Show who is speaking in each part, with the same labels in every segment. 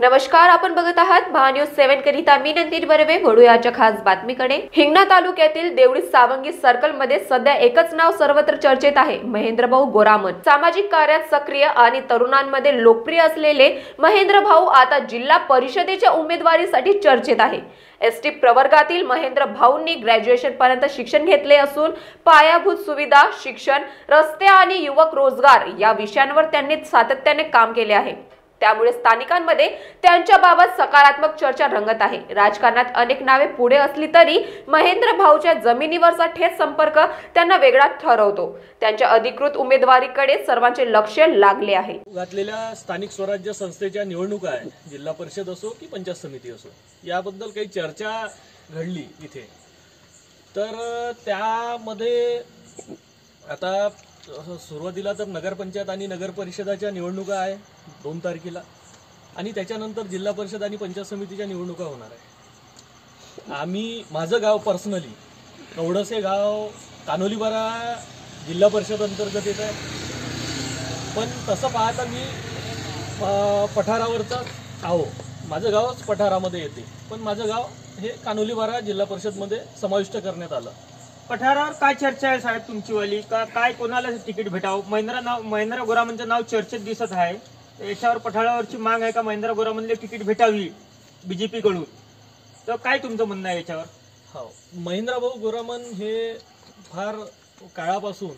Speaker 1: नमस्कार, आपण बघत आहात महान्यूज 7 करिता मी नंदिनी बर्वे। वळूयाच्या खास बातमीकडे। हिंगणा तालुक्यातील देवळी सावंगी सर्कल मध्ये सध्या एकच नाव सर्वत्र चर्चेत आहे, महेंद्रभाऊ गोरामन। सामाजिक कार्यात सक्रिय आणि तरुणांमध्ये लोकप्रिय असलेले महेंद्रभाऊ आता जिल्हा परिषदेच्या उमेदवारीसाठी चर्चेत आहे। एसटी प्रवर्गातील महेंद्रभाऊंनी ग्रॅज्युएशन पर्यंत शिक्षण घेतले असून पायाभूत सुविधा, शिक्षण, रस्ते आणि युवक रोजगार या विषयांवर त्यांनी सातत्याने काम केले आहे। त्यामुळे स्थानिकांमध्ये त्यांच्याबाबत सकारात्मक चर्चा रंगत आहे। राजकारणात अनेक नावे पुढे असली तरी महेंद्रभाऊच्या जमिनीवरचा थेट संपर्क त्यांना वेगळा ठरवतो। त्यांच्या अधिकृत उमेदवारीकडे सर्वांचे लक्ष लागले आहे।
Speaker 2: घातलेल्या स्थानिक स्वराज्य संस्थेच्या निवडणुका आहे, जिल्हा परिषद असो की पंचायत समिती असो, याबद्दल काही चर्चा घडली इथे। तर त्यामध्ये आता सुरुवातीला तर नगरपंचायत आणि नगर परिषदाच्या निवडणुका आहे 2 तारखेला, आणि त्याच्यानंतर जिल्हा परिषद आणि पंचायत समितीच्या निवडणुका होणार आहे। माझं गाव पर्सनली नवडसे गाव कानोलीबारा जिल्हा परिषद अंतर्गत येत आहे, पण तसं पाहता मी पठारावरचा आहो, माझं गावच पठारामध्ये येते, पण माझं गाव हे कानोलीबारा जिल्हा परिषदमध्ये समाविष्ट करण्यात आलं।
Speaker 3: पठारावर काय चर्चा आहे साहेब तुमचीवाली? काय कोणाला तिकीट भेटावं? महेंद्र गोरामनचं नाव चर्चेत दिसत आहे, याच्यावर पठारावरची माग आहे का महेंद्र गोरामनला तिकीट भेटावी बीजेपी कडून? तर काय तुमचं म्हणणं आहे याच्यावर?
Speaker 2: हो, महेंद्रभाऊ गोरामन हे फार काळापासून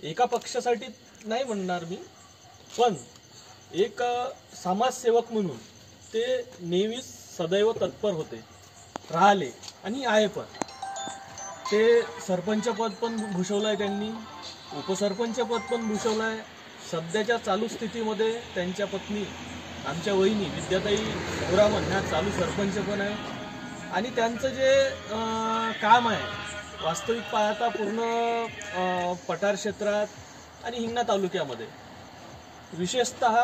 Speaker 2: एका पक्षासाठी नाही म्हणणार मी, पण एक समाजसेवक म्हणून ते नेहमीच सदैव तत्पर होते, राहिले आणि आहे। पण ते सरपंच पद पण भूषवलं आहे त्यांनी, उपसरपंच पद पण भूषवलं आहे। सध्याच्या चालू स्थितीमध्ये त्यांच्या पत्नी आमच्या वहिनी विद्याताई गोरामन ह्या चालू सरपंच पण आहे, आणि त्यांचं जे काम आहे वास्तविक पाहता पूर्ण पठार क्षेत्रात आणि हिंगणा तालुक्यामध्ये विशेषतः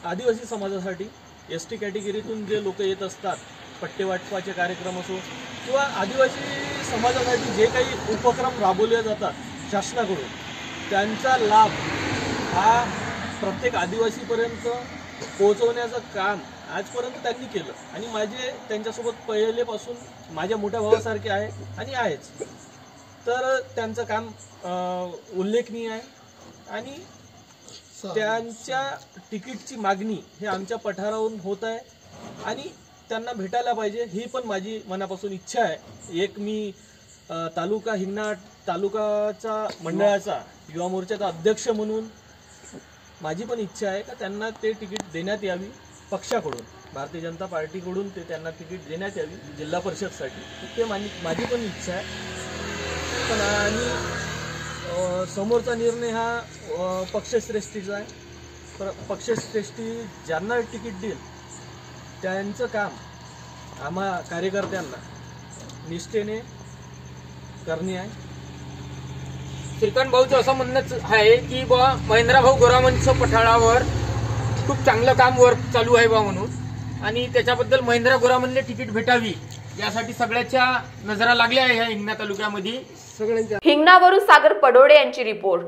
Speaker 2: आदिवासी समाजासाठी एसटी कॅटेगरीतून जे लोक येत असतात, पट्टे वाटपाचे कार्यक्रम असो किंवा आदिवासी समाजासाठी जे काही उपक्रम राबवले जातात शासनाकडून, त्यांचा लाभ हा प्रत्येक आदिवासीपर्यंत पोहोचवण्याचं काम आजपर्यंत त्यांनी केलं, आणि माझे त्यांच्यासोबत पहिलेपासून माझ्या मोठ्या भावासारखे आहे आणि आहेच। तर त्यांचं काम उल्लेखनीय आहे, आणि त्यांच्या तिकीटची मागणी हे आमच्या पठारावरून होत आहे, आणि त्यांना भेटायला पाहिजे ही पण माझी मनापासून इच्छा आहे। एक मी तालुका हिंगणा तालुकाचा मंडळाचा युवा मोर्चाचा अध्यक्ष म्हणून माझी पण इच्छा आहे का त्यांना ते तिकीट देण्यात यावी पक्षाकडून, भारतीय जनता पार्टीकडून ते त्यांना तिकीट देण्यात यावी जिल्हा परिषदसाठी, ते माझी पण इच्छा आहे। पण आणि समोरचा निर्णय हा पक्षश्रेष्ठीचा आहे। पक्षश्रेष्ठी ज्यांना तिकीट देईल त्यांचं काम आम्हा कार्यकर्त्यांना निष्ठेने करणे आहे।
Speaker 3: श्रीकांत भाऊचं असं म्हणणं आहे की बा महेंद्रभाऊ गोरामनचं पठारावर खूप चांगलं काम वर्क चालू आहे बा म्हणून, आणि त्याच्याबद्दल महेंद्र गोरामनला तिकीट भेटावी यासाठी सगळ्याच्या नजरा लागल्या आहे ह्या हिंगणा तालुक्यामध्ये सगळ्यांच्या।
Speaker 1: हिंगणावरून सागर पडोळे यांची रिपोर्ट।